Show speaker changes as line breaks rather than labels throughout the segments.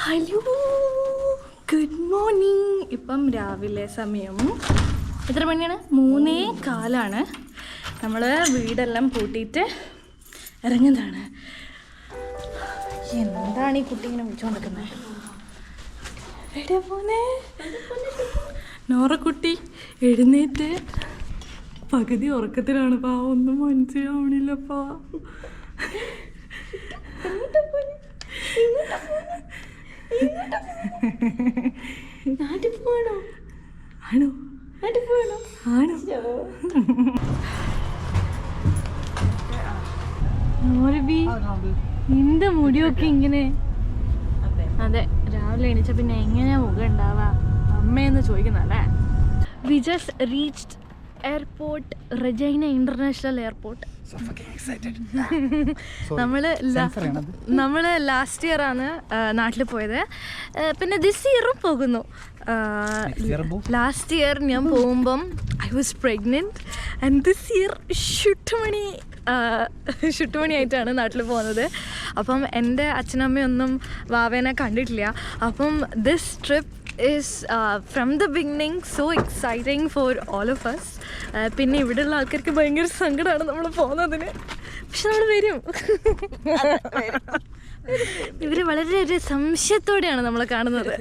Hello, good morning. ഇപ്പം രാവിലെ സമയം എത്ര മണിയാണ്? 3:15. നമ്മൾ വീടെല്ലാം പൂട്ടിയിട്ട് ഇറങ്ങുന്നതാണ്. എന്താണ് ഈ കുട്ടി ഇങ്ങനെ വിളിച്ചുകൊണ്ടിരിക്കുന്നത്? എവിടെ പോന്നെ? നോറക്കുട്ടി എഴുന്നേറ്റ് പകുതി ഉറക്കത്തിലാണിപ്പാ. ഒന്നും മനസ്സിലാവണില്ലപ്പാ. നാട്ടിൽ പോകണോ? ആണോ? നാട്ടിൽ പോകണോ? ആണോ? നിന്റെ മുടിയൊക്കെ ഇങ്ങനെ. അതെ, രാവിലെ എണീച്ച പിന്നെ എങ്ങനെയാ മുഖം ഉണ്ടാവാ അമ്മയെന്ന് ചോദിക്കുന്നല്ലേ. We just reached airport, Regina international airport. നമ്മൾ ലാസ്റ്റ് ഇയർ ആണ് നാട്ടിൽ പോയത്. പിന്നെ ദിസ് ഇയറും പോകുന്നു. ലാസ്റ്റ് ഇയർ ഞാൻ പോകുമ്പം I was pregnant and this year ഷുട്ടുമണിയായിട്ടാണ് നാട്ടിൽ പോകുന്നത്. അപ്പം എൻ്റെ അച്ഛനമ്മയൊന്നും വാവേനെ കണ്ടിട്ടില്ല. അപ്പം this trip is from the beginning so exciting for all of us. പിന്നെ ഇവിടെയുള്ള ആൾക്കാർക്ക് ഭയങ്കര സങ്കടമാണ് നമ്മൾ പോകുന്നതിന്. പക്ഷെ നമ്മൾ വരും. ഇവര് വളരെ ഒരു സംശയത്തോടെയാണ് നമ്മളെ കാണുന്നത്.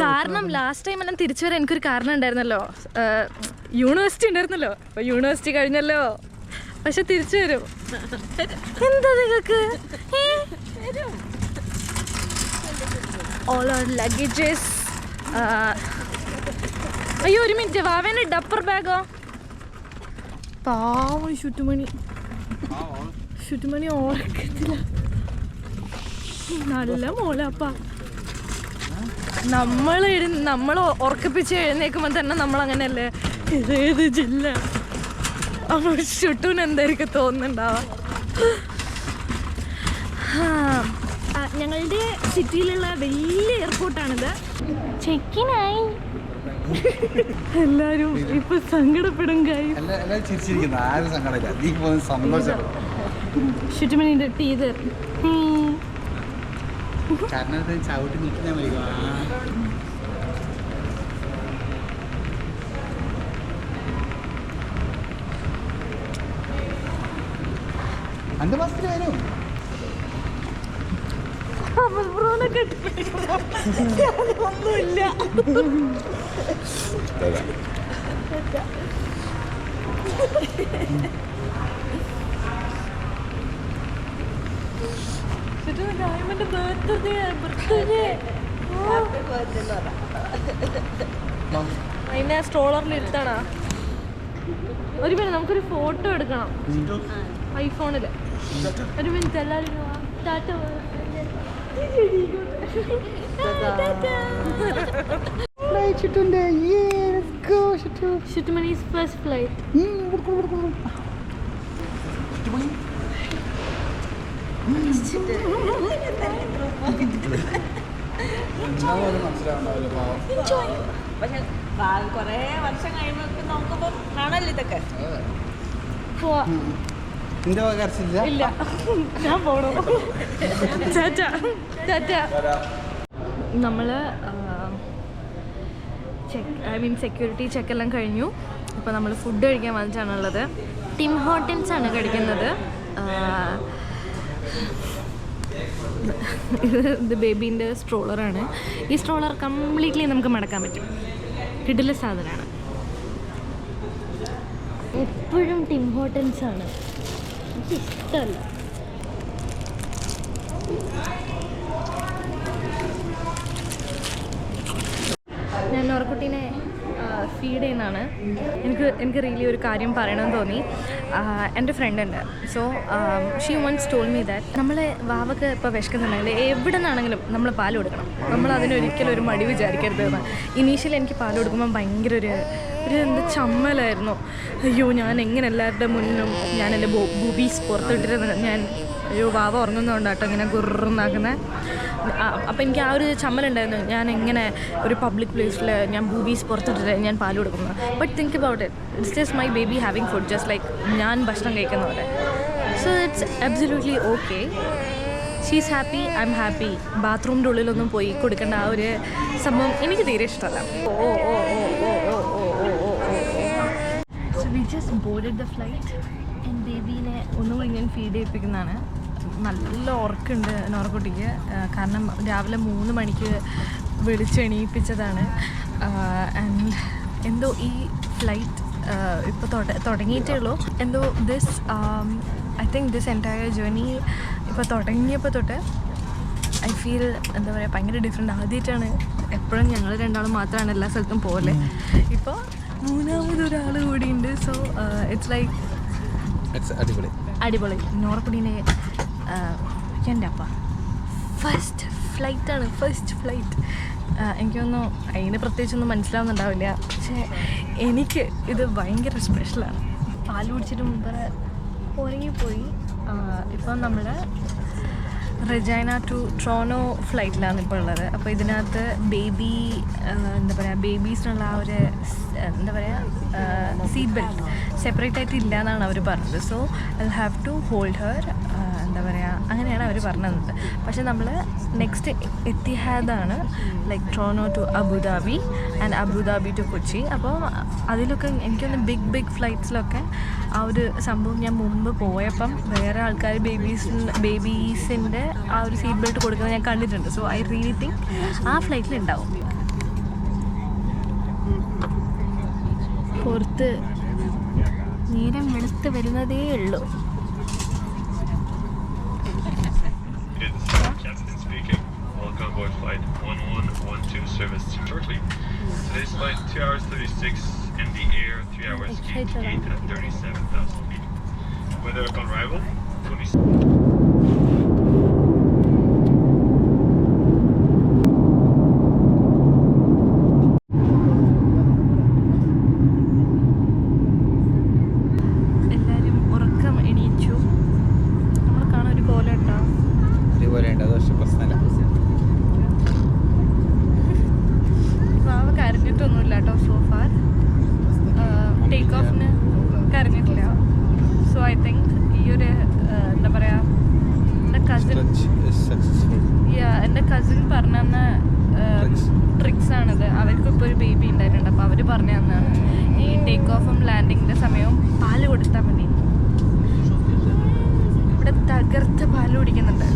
കാരണം ലാസ്റ്റ് ടൈം എല്ലാം തിരിച്ചു വരാൻ എനിക്കൊരു കാരണം ഉണ്ടായിരുന്നല്ലോ. യൂണിവേഴ്സിറ്റി ഉണ്ടായിരുന്നല്ലോ. അപ്പൊ യൂണിവേഴ്സിറ്റി കഴിഞ്ഞല്ലോ. പക്ഷെ തിരിച്ചു വരും. എന്താ നിങ്ങൾക്ക്? All our luggages. അയ്യോ, ഒരു മിനിറ്റ്. വാവേൻ്റെ ഡപ്പർ ബാഗോ? പാവം ഷുട്ടുമണി ഓർക്കത്തില്ല. നല്ല മോളപ്പാ. നമ്മൾ ഉറക്കപ്പിച്ച് എഴുന്നേക്കുമ്പോൾ തന്നെ നമ്മളങ്ങനെയല്ലേ, ഏത് ജില്ല? അപ്പോൾ ഷുട്ടുവിന് എന്തായിരിക്കും തോന്നുന്നുണ്ടാവാ. ഞങ്ങളുടെ സിറ്റിയിലുള്ള വലിയ എയർപോർട്ടാണിത്. ചെക്കിനായി എല്ലാരും ഇപ്പൊ സങ്കടപ്പെടും. ഷുട്ടുമണിന്റെ ടീച്ചർ ഒന്നുമില്ല. അതിനെ സ്ട്രോളറിൽ ഇരുത്തണ. ഒരു മിനിറ്റ്, നമുക്കൊരു ഫോട്ടോ എടുക്കണം ഐഫോണില്. ഒരു മിനിറ്റ്, എല്ലാവരും ടാറ്റ. Shuttumani's first flight.
കൊറേ വർഷം കഴിയുമ്പോ നോക്കുമ്പോ കാണല്ലോ ഇതൊക്കെ.
ഇല്ല, ഞാൻ പോണു. നമ്മൾ സെക്യൂരിറ്റി ചെക്കെല്ലാം കഴിഞ്ഞു. ഇപ്പോൾ നമ്മൾ ഫുഡ് കഴിക്കാൻ വന്നിട്ടാണുള്ളത്. ടിം ഹോട്ടൽസ് ആണ് കഴിക്കുന്നത്. ഇത് ബേബീൻ്റെ സ്ട്രോളറാണ്. ഈ സ്ട്രോളർ കംപ്ലീറ്റ്ലി നമുക്ക് മടക്കാൻ പറ്റും. കിടില സാധനമാണ്. എപ്പോഴും ടിം ഹോട്ടൽസ് ആണ്. എനിക്കിഷ്ടമല്ല. ഞാൻ നോറക്കുട്ടീനെ ഫീഡ് ചെയ്യുന്നതാണ്. എനിക്ക് റിയലി ഒരു കാര്യം പറയണമെന്ന് തോന്നി. എൻ്റെ ഫ്രണ്ട് ഉണ്ട്. So she once told me that നമ്മൾ വാവക്ക് ഇപ്പോൾ വിശക്കുന്നുണ്ടെങ്കിൽ എവിടെ നിന്നാണെങ്കിലും നമ്മൾ പാൽ കൊടുക്കണം. നമ്മൾ അതിനൊരിക്കലും ഒരു മടി വിചാരിക്കരുത് എന്ന്. ഇനീഷ്യലി എനിക്ക് പാൽ കൊടുക്കുമ്പോൾ ഭയങ്കര ഒരു എന്താ ചമ്മലായിരുന്നു. അയ്യോ, ഞാൻ എങ്ങനെ എല്ലാവരുടെ മുന്നിലും ഞാൻ എൻ്റെ ബൂബീസ് പുറത്തിട്ടിരുന്നത്. അയ്യോ, വാവ ഉറങ്ങുന്നതുകൊണ്ടാട്ടോ ഇങ്ങനെ ഗുർന്നാക്കുന്നത്. അപ്പം എനിക്ക് ആ ഒരു ചമ്മലുണ്ടായിരുന്നു. ഞാൻ എങ്ങനെ ഒരു പബ്ലിക് പ്ലേസിൽ ഞാൻ ബൂബീസ് പുറത്തിട്ടിട്ട് ഞാൻ പാൽ കൊടുക്കുന്നത്. But think about it, it's just my baby having food just like ഞാൻ ഭക്ഷണം കഴിക്കുന്ന പോലെ. So it's absolutely okay. She's happy, I am happy. ബാത്റൂമിൻ്റെ ഉള്ളിലൊന്നും പോയി കൊടുക്കേണ്ട ആ ഒരു സംഭവം എനിക്ക് തീരെ ഇഷ്ടമല്ല. So we just boarded the flight. And ബേബീനെ ഒന്നുകൂടി ഞാൻ ഫീഡ് ചെയ്യിപ്പിക്കുന്നതാണ്. നല്ല ഉറക്കമുണ്ട് നോറക്കുട്ടിക്ക്. കാരണം രാവിലെ 3 മണിക്ക് വിളിച്ചെണീപ്പിച്ചതാണ്. ആൻഡ് എന്തോ ഈ ഫ്ലൈറ്റ് ഇപ്പോൾ തുടങ്ങിയിട്ടേ ഉള്ളൂ. എന്തോ this I think this entire journey ഇപ്പോൾ തുടങ്ങിയപ്പോൾ തൊട്ട് ഐ ഫീൽ എന്താ പറയുക ഭയങ്കര ഡിഫറെൻ്റ്. ആദ്യമായിട്ടാണ്, എപ്പോഴും ഞങ്ങൾ രണ്ടാളും മാത്രമാണ് എല്ലാ സ്ഥലത്തും പോലെ. ഇപ്പോൾ മൂന്നാമതൊരാൾ കൂടിയുണ്ട്. സോ ഇറ്റ്സ് ലൈക്ക് അടിപൊളി. നോറക്കുട്ടീനെ എൻ്റെ അപ്പ ഫസ്റ്റ് ഫ്ലൈറ്റ്. എനിക്കൊന്നും അതിന് പ്രത്യേകിച്ചൊന്നും മനസ്സിലാവുന്നുണ്ടാവില്ല. പക്ഷേ എനിക്ക് ഇത് ഭയങ്കര സ്പെഷ്യലാണ്. പാൽ കുടിച്ചിട്ട് മുമ്പ് ഉറങ്ങിപ്പോയി. ഇപ്പം നമ്മുടെ റെജൈന ടു ടോറോണ്ടോ ഫ്ലൈറ്റിലാണ് ഇപ്പോൾ ഉള്ളത്. അപ്പോൾ ഇതിനകത്ത് എന്താ പറയുക ബേബീസിനുള്ള ആ ഒരു എന്താ പറയുക സീറ്റ് ബെൽറ്റ് സെപ്പറേറ്റ് ആയിട്ട് ഇല്ല എന്നാണ് അവർ പറഞ്ഞത്. So I have to hold her, എന്താ പറയുക അങ്ങനെയാണ് അവർ പറഞ്ഞത്. പക്ഷേ നമ്മൾ നെക്സ്റ്റ് എത്തിഹാദാണ്, like Toronto to Abu Dhabi and Abu Dhabi to Kochi. അപ്പോൾ അതിലൊക്കെ എനിക്കൊന്ന് ബിഗ് ഫ്ലൈറ്റ്സിലൊക്കെ ആ ഒരു സംഭവം ഞാൻ മുമ്പ് പോയപ്പം വേറെ ആൾക്കാർ ബേബീസിൻ്റെ ആ ഒരു സീറ്റ് ബെൽറ്റ് കൊടുക്കുന്നത് ഞാൻ കണ്ടിട്ടുണ്ട്. സോ ഐ റിയലി തിങ്ക് ആ ഫ്ലൈറ്റിലുണ്ടാവും. പുറത്ത് നേരം വെളുത്ത് വരുന്നതേ ഉള്ളൂ.
Convoy flight 1112 service shortly. Today's flight 2 hours 36 in the air, 3 hours gauge 8 at 37,000 feet. Weather on arrival 26.
എൻ്റെ കസിൻ പറഞ്ഞു തന്ന ട്രിക്സാണിത്. അവർക്കും ഇപ്പോൾ ഒരു ബേബി ഉണ്ടായിട്ടുണ്ട്. അപ്പോൾ അവർ പറഞ്ഞു തന്നാണ് ഈ ടേക്ക് ഓഫും ലാൻഡിങ്ങിൻ്റെ സമയവും പാല് കൊടുത്താൽ മതി. ഇവിടെ തകർത്ത് പാല് കുടിക്കുന്നുണ്ട്.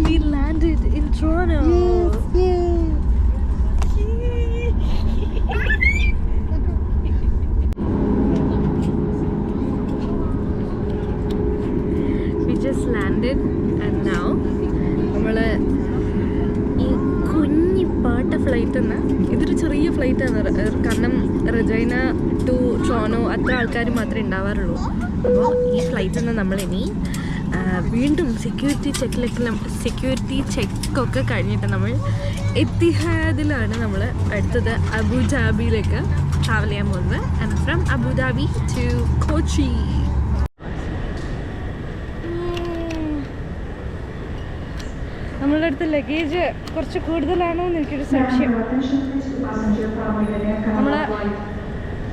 We landed in Toronto. We just landed and now നമ്മൾ ഈ കുഞ്ഞി പാട്ട ഫ്ലൈറ്റ് എന്ന് ഇതൊരു ചെറിയ ഫ്ലൈറ്റാണ്. കാരണം റെജൈന ടു ടോറോണ്ടോ അത്ര ആൾക്കാർ മാത്രമേ ഉണ്ടാവാറുള്ളൂ. അപ്പോൾ ഈ ഫ്ലൈറ്റിൽ നിന്ന് നമ്മളിനി വീണ്ടും സെക്യൂരിറ്റി ചെക്കൊക്കെ കഴിഞ്ഞിട്ട് നമ്മൾ എത്തിഹാദിലാണ് നമ്മൾ അടുത്തത് അബുദാബിയിലേക്ക് ട്രാവൽ ചെയ്യാൻ പോകുന്നത്. And from Abu Dhabi to Kochi. നമ്മളുടെ അടുത്ത് ലഗേജ് കുറച്ച് കൂടുതലാണോ എന്ന് എനിക്കൊരു സംശയം. നമ്മൾ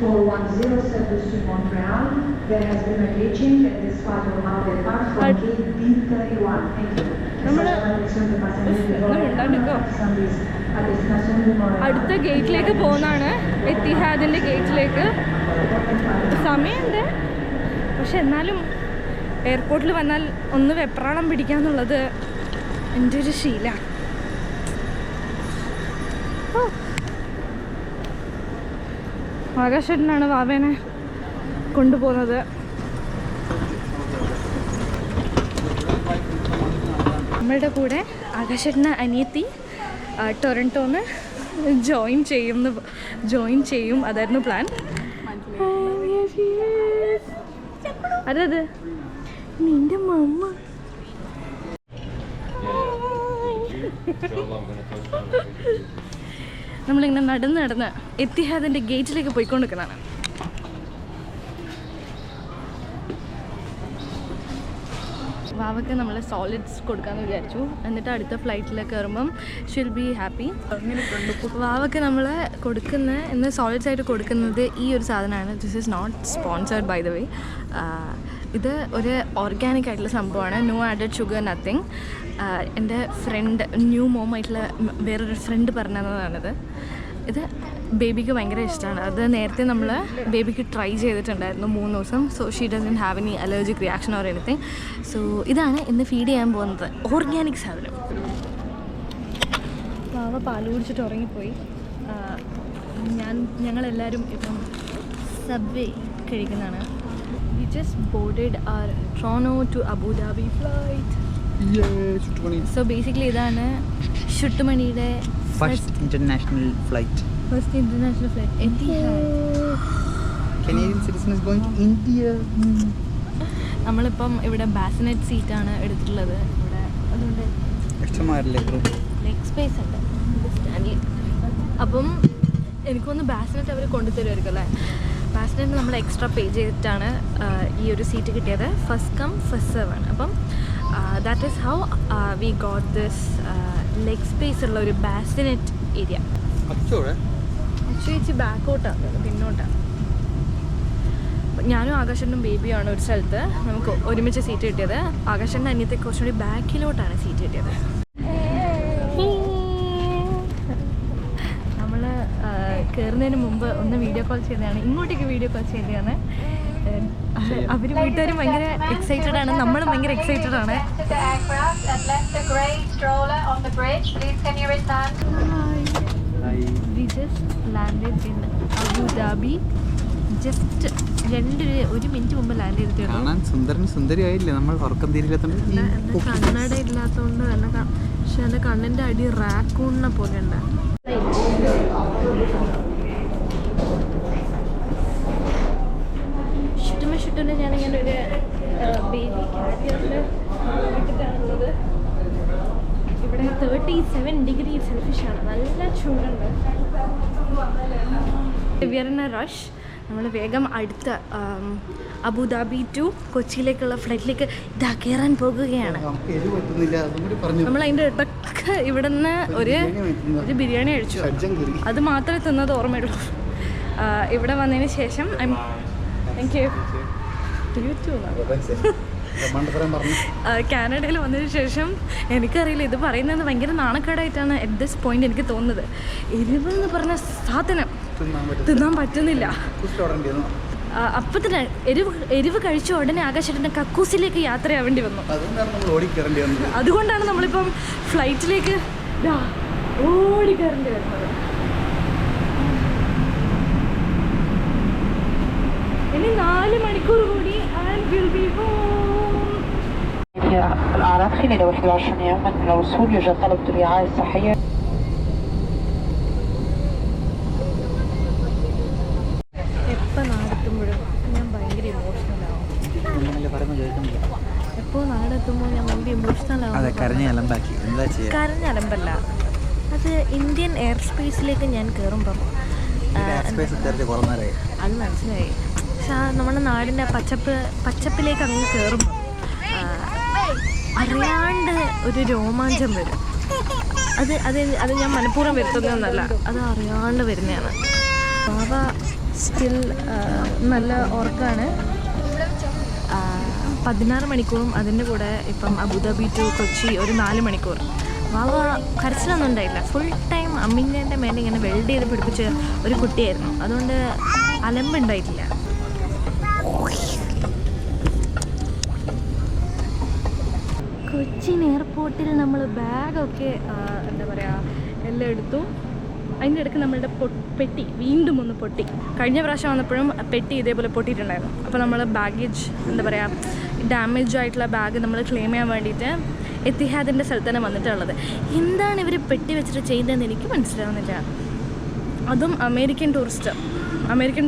410 service to Montreal. There has been a gate change and this flight will now depart from gate B31. Thank you. അടുത്ത ഗേറ്റിലേക്ക് പോകുന്നതാണ്, എത്തിഹാദിൻ്റെ ഗേറ്റിലേക്ക്. സമയമുണ്ട്, പക്ഷെ എന്നാലും എയർപോർട്ടിൽ വന്നാൽ ഒന്ന് വെപ്രാളം പിടിക്കാന്നുള്ളത് എൻ്റെ ഒരു ശീലമാണ്. ആകാശേട്ടനാണ് വാവേനെ കൊണ്ടുപോകുന്നത്. നമ്മളുടെ കൂടെ ആകാശേട്ടൻ്റെ അനിയത്തി ടൊറൻറ്റോന്ന് ജോയിൻ ചെയ്യും. അതായിരുന്നു പ്ലാൻ. അതെ നിന്റെ മമ്മ. നമ്മളിങ്ങനെ നടന്ന് എത്തിഹാദിൻ്റെ ഗേറ്റിലേക്ക് പോയിക്കൊണ്ടിരിക്കുന്നതാണ്. വാവയ്ക്ക് നമ്മൾ സോളിഡ്സ് കൊടുക്കാമെന്ന് വിചാരിച്ചു. എന്നിട്ട് അടുത്ത ഫ്ലൈറ്റിൽ കയറുമ്പം ഷിൽ ബി ഹാപ്പി. വാവയ്ക്ക് നമ്മൾ ഇന്ന് സോളിഡ്സ് ആയിട്ട് കൊടുക്കുന്നത് ഈ ഒരു സാധനമാണ്. This is not sponsored by the way. ഇത് ഒരു ഓർഗാനിക് ആയിട്ടുള്ള സംഭവമാണ്. No added sugar, nothing. എൻ്റെ ഫ്രണ്ട് ന്യൂ മോമായിട്ടുള്ള വേറൊരു ഫ്രണ്ട് പറഞ്ഞു തന്നതാണിത്. ഇത് ബേബിക്ക് ഭയങ്കര ഇഷ്ടമാണ്. അത് നേരത്തെ നമ്മൾ ബേബിക്ക് ട്രൈ ചെയ്തിട്ടുണ്ടായിരുന്നു 3 ദിവസം. So she doesn't have any allergic reaction or anything. So ഇതാണ് ഇന്ന് ഫീഡ് ചെയ്യാൻ പോകുന്നത്, ഓർഗാനിക് സാധനം. വാവ പാല് കുടിച്ചിട്ട് ഉറങ്ങിപ്പോയി. ഞങ്ങളെല്ലാവരും ഇപ്പം സബ്വേ കഴിക്കുന്നതാണ്. We just boarded our Toronto to Abu Dhabi flight. So basically ഇതാണ് ഷുട്ടുമണിയുടെ
first international flight. Canadian citizen is going to India.
നമ്മളിപ്പം ഇവിടെ ബാസിനെറ്റ് സീറ്റാണ് എടുത്തിട്ടുള്ളത്. ഇവിടെ അതുകൊണ്ട് ലെഗ് സ്പേസ് ഉണ്ട് സ്റ്റാൻഡിൽ. അപ്പം എനിക്കൊന്ന് ബാസിനെറ്റ് അവർ കൊണ്ടുതരുമായിരിക്കും അല്ലേ. ബാസിനെറ്റ് നമ്മൾ എക്സ്ട്രാ പേ ചെയ്തിട്ടാണ് ഈ ഒരു സീറ്റ് കിട്ടിയത്. ഫസ്റ്റ് കം ഫസ്റ്റ് സെർവ് ആണ്. അപ്പം that is how we got this leg space ഉള്ള ഒരു ബാസിനെറ്റ് ഏരിയ. ചേച്ചി ബാക്കോട്ടാണ്, പിന്നോട്ടാണ്. ഞാനും ആകാശനും ബേബിയാണ് ഒരു സ്ഥലത്ത് നമുക്ക് ഒരുമിച്ച് സീറ്റ് കിട്ടിയത്. ആകാശൻ്റെ അന്യത്തെ കുറച്ചുകൂടി ബാക്കിലോട്ടാണ് സീറ്റ് കിട്ടിയത്. നമ്മൾ കയറുന്നതിന് മുമ്പ് ഒന്ന് വീഡിയോ കോൾ ചെയ്തതാണ്, ഇങ്ങോട്ടേക്ക് വീഡിയോ കോൾ ചെയ്തതാണ്. അവർ വീട്ടുകാരും ഭയങ്കര എക്സൈറ്റഡ് ആണ്, നമ്മളും ഭയങ്കര എക്സൈറ്റഡ് ആണ്. We just landed in Abu Dhabi. Just 1 minute മുമ്പ് ലാൻഡ് ചെയ്തിട്ടുണ്ട്.
കാണാൻ സുന്ദരിയായില്ലേ നമ്മൾ. ഉറക്കം തീരില്ലാത്തോണ്ട്
കണ്ണട ഇല്ലാത്തതുകൊണ്ട് തന്നെ. പക്ഷെ എൻ്റെ കണ്ണിൻ്റെ അടി റാക്കൂണിനെ പോലെ ഉണ്ട്. ഷുട്ടിന് ഞാനിങ്ങനെ ഒരു ബേബി കാരിയറിൽ ഇട്ടിട്ടാണുള്ളത്. ഇവിടെ 37 ഡിഗ്രി സെൽഫിഷാണ്, നല്ല ചൂടുണ്ട്. We are in a rush. നമ്മൾ വേഗം അടുത്ത അബുദാബി ടു കൊച്ചിയിലേക്കുള്ള ഫ്ലൈറ്റിലേക്ക് കയറാൻ പോകുകയാണ്. നമ്മൾ അതിൻ്റെ ഇടയ്ക്ക് ഇവിടെ നിന്ന് ഒരു ബിരിയാണി കഴിച്ചു. അത് മാത്രമേ തിന്നത് ഓർമ്മയുള്ളൂ. ഇവിടെ വന്നതിന് ശേഷം കാനഡയിൽ വന്നതിന് ശേഷം എനിക്കറിയില്ല, ഇത് പറയുന്നത് ഭയങ്കര നാണക്കേടായിട്ടാണ് അറ്റ് ദിസ് പോയിന്റ് എനിക്ക് തോന്നുന്നത്. എരിവ് എന്ന് പറഞ്ഞ സാധനം തിന്നാൻ പറ്റുന്നില്ല. അപ്പം തന്നെ എരിവ് കഴിച്ച ഉടനെ ആകാശേട്ടൻ്റെ കക്കൂസിലേക്ക് യാത്രയാവേണ്ടി വന്നു. അതുകൊണ്ടാണ് നമ്മളിപ്പം ഫ്ലൈറ്റിലേക്ക് ഓടിക്കയറേണ്ടി വരുന്നത്. ഇനി 4 മണിക്കൂർ കൂടി and we'll be home.
الأعراض خلال 21 يوما من الوصول يوجد طلب الرعاية الصحية.
എപ്പോൾ നാടെത്തുമ്പോഴും ഞാൻ ഭയങ്കര ഇമോഷണലാവും. എപ്പോൾ നാടെത്തുമ്പോൾ ഞാൻ ഭയങ്കര ഇമോഷണലാവും. കരഞ്ഞലമ്പല്ല, അത് ഇന്ത്യൻ എയർ സ്പേസിലേക്ക് ഞാൻ കയറുമ്പം അത് മനസ്സിലായി. പക്ഷെ നമ്മുടെ നാടിൻ്റെ പച്ചപ്പിലേക്ക് അങ്ങ് കയറുമ്പോൾ അറിയാണ്ട് ഒരു രോമാഞ്ചം വരും. അത് ഞാൻ മനഃപൂർവ്വം വരുത്തുന്നതെന്നല്ല, അത് അറിയാണ്ട് വരുന്നതാണ്. ബാബ സ്റ്റിൽ നല്ല ഉറക്കമാണ്. 16 മണിക്കൂറും അതിൻ്റെ കൂടെ ഇപ്പം അബുദാബി ടു കൊച്ചി ഒരു 4 മണിക്കൂർ. വാവ കരച്ചിലൊന്നും ഉണ്ടായില്ല. ഫുൾ ടൈം അമ്മിൻ്റെ മേലെ ഇങ്ങനെ വെൽഡ് ചെയ്ത് പിടിപ്പിച്ച ഒരു കുട്ടിയായിരുന്നു. അതുകൊണ്ട് അലമ്പുണ്ടായിട്ടില്ല. കൊച്ചിൻ എയർപോർട്ടിൽ നമ്മൾ ബാഗൊക്കെ എന്താ പറയുക എല്ലാം എടുത്തു. അതിൻ്റെ ഇടയ്ക്ക് നമ്മളുടെ പെട്ടി വീണ്ടും ഒന്ന് പൊട്ടി. കഴിഞ്ഞ പ്രാവശ്യം വന്നപ്പോഴും പെട്ടി ഇതേപോലെ പൊട്ടിയിട്ടുണ്ടായിരുന്നു. അപ്പോൾ നമ്മൾ ബാഗേജ് എന്താ പറയുക ഡാമേജ് ആയിട്ടുള്ള ബാഗ് നമ്മൾ ക്ലെയിം ചെയ്യാൻ വേണ്ടിയിട്ട് എത്തിഹാദിൻ്റെ സ്ഥലത്ത് തന്നെ വന്നിട്ടുള്ളത്. എന്താണ് ഇവർ പെട്ടി വെച്ചിട്ട് ചെയ്യുന്നതെന്ന് എനിക്ക് മനസ്സിലാവുന്നില്ല. അതും അമേരിക്കൻ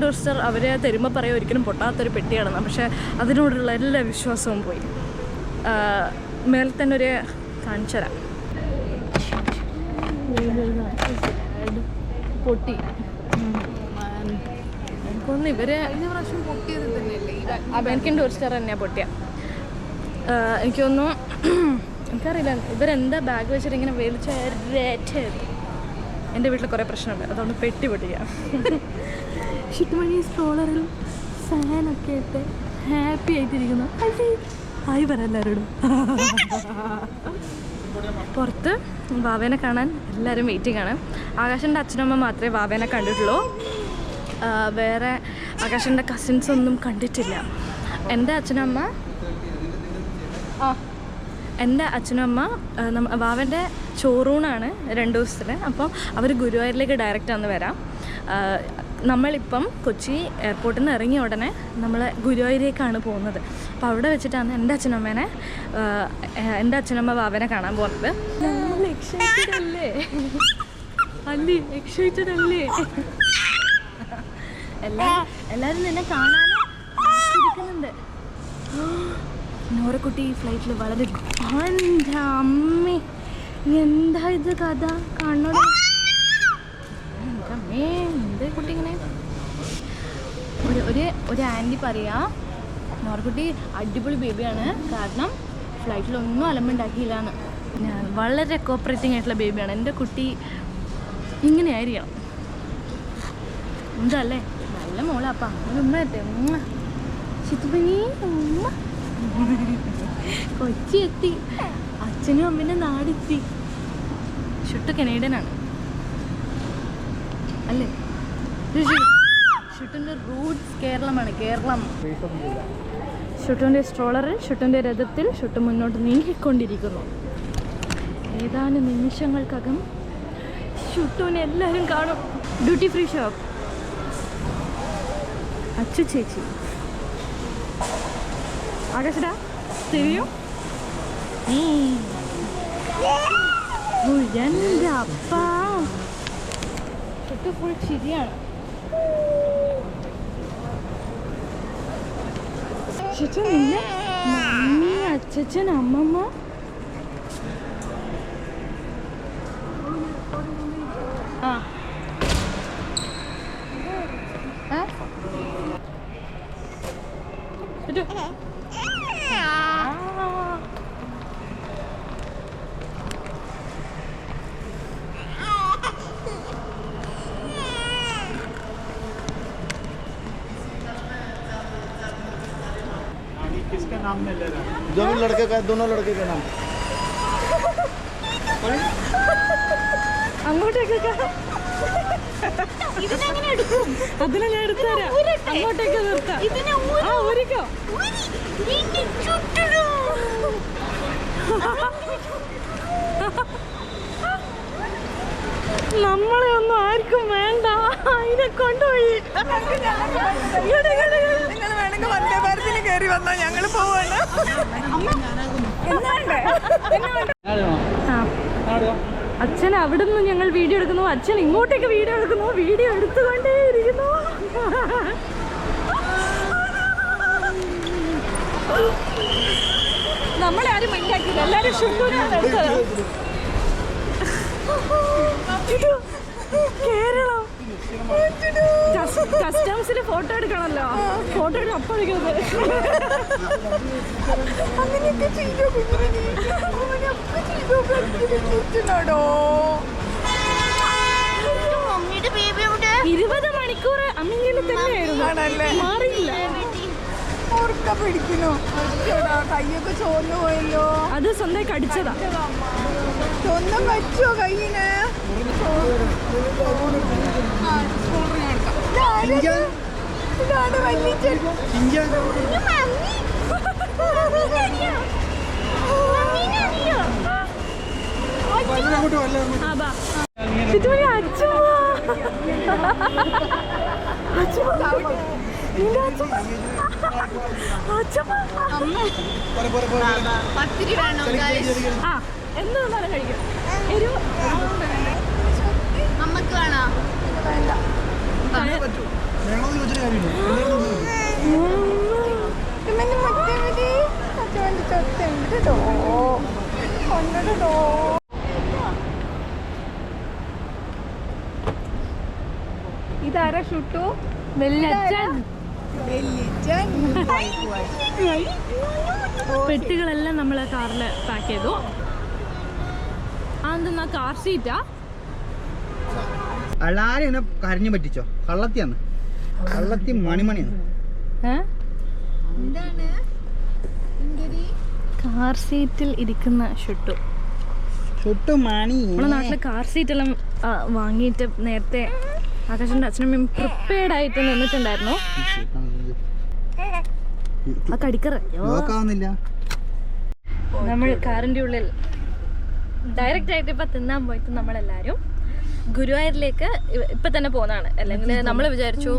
ടൂറിസ്റ്റർ അവർ തരുമ്പോൾ പറയും ഒരിക്കലും പൊട്ടാത്തൊരു പെട്ടിയാണെന്ന്. പക്ഷേ അതിനോടുള്ള എല്ലാ വിശ്വാസവും പോയി. മേലെ തന്നെ ഒരു കാണിച്ചു തരാം. പൊട്ടി എനിക്കൊന്ന് ഇവര് അമേരിക്കൻ ടൂറിസ്റ്റർ തന്നെയാണ് പൊട്ടിയ. എനിക്കൊന്നും എനിക്കറിയില്ല ഇവരെന്താ ബാഗ് വെച്ചിട്ട് ഇങ്ങനെ വലിച്ചേറ്റ്. എൻ്റെ വീട്ടിൽ കുറേ പ്രശ്നമുണ്ട്, അതുകൊണ്ട് പെട്ടി പൊട്ടിക്കാം. ഷിട്ടുമണി സ്ട്രോളറിൽ ഫാനൊക്കെ ഇട്ട് ഹാപ്പി ആയിട്ടിരിക്കുന്നു. ഹായ് പറ എല്ലാവരോടും. പുറത്ത് വാവേനെ കാണാൻ എല്ലാവരും വെയിറ്റിംഗ് ആണ്. ആകാശൻ്റെ അച്ഛനമ്മ മാത്രമേ വാവേനെ കണ്ടിട്ടുള്ളൂ. വേറെ ആകാശൻ്റെ കസിൻസ് ഒന്നും കണ്ടിട്ടില്ല. എൻ്റെ അച്ഛനമ്മ വാവൻ്റെ ചോറൂണാണ് 2 ദിവസത്തിന്. അപ്പം അവർ ഗുരുവായൂരിലേക്ക് ഡയറക്റ്റ് വന്ന് വരാം. നമ്മളിപ്പം കൊച്ചി എയർപോർട്ടിൽ നിന്ന് ഇറങ്ങിയ ഉടനെ നമ്മൾ ഗുരുവായൂരേക്കാണ് പോകുന്നത്. അപ്പോൾ അവിടെ വെച്ചിട്ടാണ് എൻ്റെ അച്ഛനമ്മ വാവനെ കാണാൻ പോകുന്നത്. നമ്മൾ എക്സൈറ്റഡ് അല്ലേ? എക്സൈറ്റഡ് അല്ലേ? എല്ലാവരും നിന്നെ കാണാനിരിക്കുന്നുണ്ട്. നോറക്കുട്ടി ഫ്ലൈറ്റിൽ വളരെ അമ്മേ എന്താ ഇത് കഥ കാണണോ? അമ്മേ എന്ത് കുട്ടി ഇങ്ങനെ ഒരു ആൻറ്റി പറയാ നോറക്കുട്ടി അടിപൊളി ബേബിയാണ്, കാരണം ഫ്ലൈറ്റിലൊന്നും അലമ്പുണ്ടാക്കിയില്ലാന്ന്. ഞാൻ വളരെ കോപ്പറേറ്റിംഗ് ആയിട്ടുള്ള ബേബിയാണ്. എൻ്റെ കുട്ടി ഇങ്ങനെയായിരിക്കണം. എന്തല്ലേ നല്ല മോളാപ്പാ. ഉമ്മ ചിത്തുപനി ഉമ്മ കൊച്ചി എത്തി. അച്ഛനും അമ്മേൻ്റെ നാടെത്തി. ഷുട്ടു കനേഡിയനാണ് അല്ലേ? ഷുട്ടിൻ്റെ റൂട്ട്സ് കേരളമാണ്. കേരളം. ഷുട്ടിൻ്റെ സ്ട്രോളറിൽ ഷുട്ടിൻ്റെ രഥത്തിൽ ഷുട്ട് മുന്നോട്ട് നീങ്ങിക്കൊണ്ടിരിക്കുന്നു. ഏതാനും നിമിഷങ്ങൾക്കകം ഷുട്ടുവിനെ എല്ലാവരും കാണും. Duty free shop. അച്ചു ചേച്ചി ആകാശടാ തിരിയും. എൻ്റെ അപ്പ ഷുട്ട് ഫുൾ ചിരിയാണ്. ഷുട്ടു നിന്നെ മമ്മി അച്ഛൻ അമ്മമ്മ
किसका नाम नहीं ले रहा?
जो भी लड़के का, दोनों लड़के का नाम.
അങ്ങോട്ടേക്കൊക്കെ അതിനെ ഞാൻ എടുത്തുതരാം. അങ്ങോട്ടേക്ക് നിർത്താം. ഊരിക്കോ. നമ്മളെ ഒന്നും ആർക്കും വേണ്ട. അതിനെ കൊണ്ടുപോയി.
നിങ്ങൾ വേണമെങ്കിൽ വന്ദേ ഭാരതിന് കയറി വന്നാൽ ഞങ്ങൾ പോവാണ്.
അച്ഛൻ അവിടെ നിന്ന് ഞങ്ങൾ വീഡിയോ എടുക്കുന്നു, അച്ഛൻ ഇങ്ങോട്ടേക്ക് വീഡിയോ എടുക്കുന്നു, വീഡിയോ എടുത്തുകൊണ്ടേയിരിക്കുന്നു. നമ്മളെ ആരും മൈൻഡാക്കില്ല, എല്ലാവരും ഷുട്ടൂരാണ് എടുത്തത്. കേരളം കസ്റ്റംസിൽ ഫോട്ടോ എടുക്കണമല്ലോ, ഫോട്ടോ എടുക്കാൻ അപ്പം എടുക്കുന്നത്.
അങ്ങനെയൊക്കെ ചെയ്തോ?
20 മണിക്കൂർ അമ്മയിൽ തന്നെയായിരുന്നു, മാറിയില്ല.
പിടിക്കുന്നു. കയ്യൊക്കെ ചോർന്നു പോയല്ലോ.
അത് സ്വന്തം കടിച്ചതാ.
സ്വന്തം വെച്ചോ കയ്യിന്? ഇതാണ് വല്യച്ഛൻ.
അച്ഛൻ
പത്തിരി വേണം
ആ എന്ത് വന്നാലും കഴിക്കും. എരിവ്
അമ്മക്ക് വേണോ?
ഇതാരാ ഷുട്ടു? വെല്ലച്ചൻ. പെട്ടികളെല്ലാം നമ്മൾ കാറിൽ പാക്ക് ചെയ്തു. അതെന്താ കാർ സീറ്റാ?
എല്ലാരും എന്നെ കരഞ്ഞു പറ്റിച്ചോ? കള്ളത്തിയാന്ന്, കള്ളത്തി മണിമണിയാണ്.
കാർ സീറ്റിൽ ഇരിക്കുന്ന ഷുട്ടു.
ഷുട്ടു മണി.
നമ്മുടെ നാട്ടിലെ കാർ സീറ്റ് എല്ലാം വാങ്ങിയിട്ട് നേരത്തെ ആകാശിന്റെ അച്ഛനമ്മയും പ്രിപ്പയർഡ് ആയിട്ട് നിന്നിട്ടുണ്ടായിരുന്നു. ആ കടിക്കറ
നോക്കാവുന്നില്ല.
നമ്മൾ കാറിന്റെ ഉള്ളിൽ ഡയറക്റ്റ് ആയിട്ട് ഇപ്പൊ തിന്നാൻ പോയിട്ട് നമ്മളെല്ലാരും ഗുരുവായൂരിലേക്ക് ഇപ്പൊ തന്നെ പോകുന്നതാണ്. അല്ലെങ്കിൽ നമ്മൾ വിചാരിച്ചു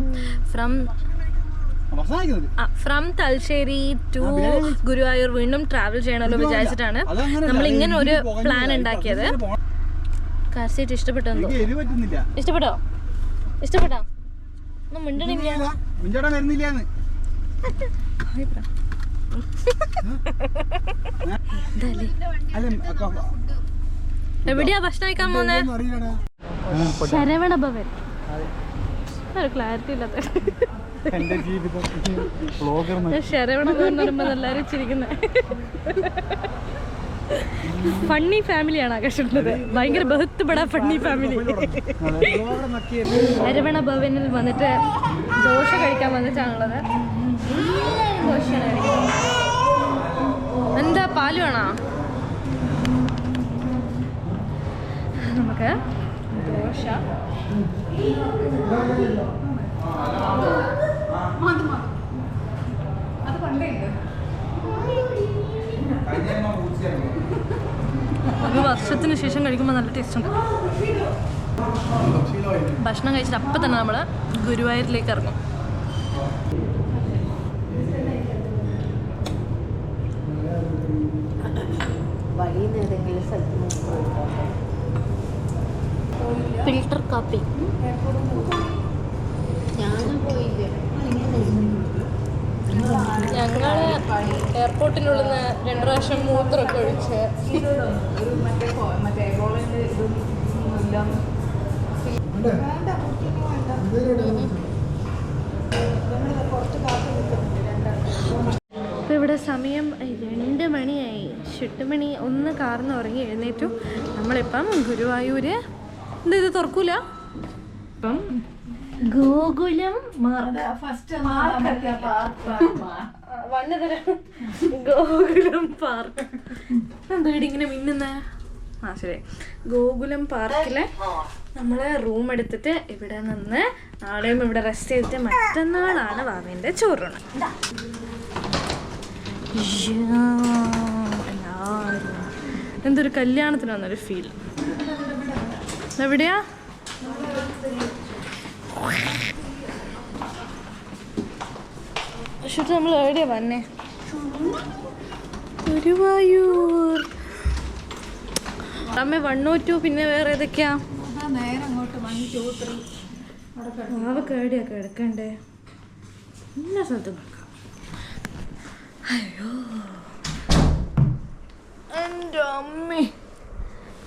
ഫ്രം തലശ്ശേരി ടു ഗുരുവായൂർ വീണ്ടും ട്രാവൽ ചെയ്യണമല്ലോ വിചാരിച്ചിട്ടാണ് നമ്മൾ ഇങ്ങനെ ഒരു പ്ലാൻ ഉണ്ടാക്കിയത്. കാർ സീറ്റ് ഇഷ്ടപ്പെട്ടെന്തോ? ഇഷ്ടപ്പെട്ടോ? ഇഷ്ടപ്പെട്ടോ? ഒന്നും മിണ്ടണില്ല. എവിടെയാ ഭക്ഷണം കഴിക്കാൻ പോന്നെ? ശരവണ ഭവൻ. ക്ലാരിറ്റി ഇല്ലാത്ത ശരവണ ഭവൻ എന്ന് പറയുമ്പോ എല്ലാരും ചിരിക്കുന്നത്. ഫണ്ണി ഫാമിലിയാണ് ആകർഷിക്കുന്നത്. ഭയങ്കര ബഹുത്ത്പെടാ ഫണ്ണി ഫാമിലി. ശരവണ ഭവനിൽ വന്നിട്ട് ദോശ കഴിക്കാൻ വന്നിട്ടാണുള്ളത്. ദോശയാണ് കഴിക്കുന്നത്. എന്താ പാല് വേണോ? നമുക്ക് ദോശ ഒരു വർഷത്തിന് ശേഷം കഴിക്കുമ്പോൾ നല്ല ടേസ്റ്റ് ഉണ്ട്. ഭക്ഷണം കഴിച്ചിട്ട് അപ്പം തന്നെ നമ്മൾ ഗുരുവായൂരിലേക്ക് ഇറങ്ങും. ഫിൽട്ടർ കാപ്പി. ഞങ്ങള് എയർപോർട്ടിനുള്ളിൽ നിന്ന് 2 പ്രാവശ്യം മൂത്രമൊക്കെ ഒഴിച്ച് ഇപ്പം ഇവിടെ സമയം 2 മണിയായി. 8 മണി ഒന്ന് കാർന്ന് ഉറങ്ങി എഴുന്നേറ്റു. നമ്മളിപ്പം ഗുരുവായൂര് ഇത് തുറക്കൂല. ഇപ്പം ഗോകുലം ഗോകുലം പാർക്ക്. എന്താ ഇങ്ങനെ മിന്നുന്ന? ആ ശരി, ഗോകുലം പാർക്കിലെ നമ്മള് റൂം എടുത്തിട്ട് ഇവിടെ നിന്ന് നാളെയും ഇവിടെ റെസ്റ്റ് ചെയ്തിട്ട് മറ്റന്നാളാണ് വാവേൻ്റെ ചോറൂണ്. എല്ലാവരും എന്തൊരു കല്യാണത്തിന് വന്നൊരു ഫീൽ. എവിടെയാ? പക്ഷേ നമ്മൾ എവിടെയാ വന്നേ? ഗുരുവായൂർ. അമ്മ 102 പിന്നെ വേറെ ഏതൊക്കെയാ? അവക്ക് എവിടെയാ കിടക്കണ്ടേ? എല്ലാ സ്ഥലത്തും കിടക്കാം. അയ്യോ എൻ്റെ അമ്മേ.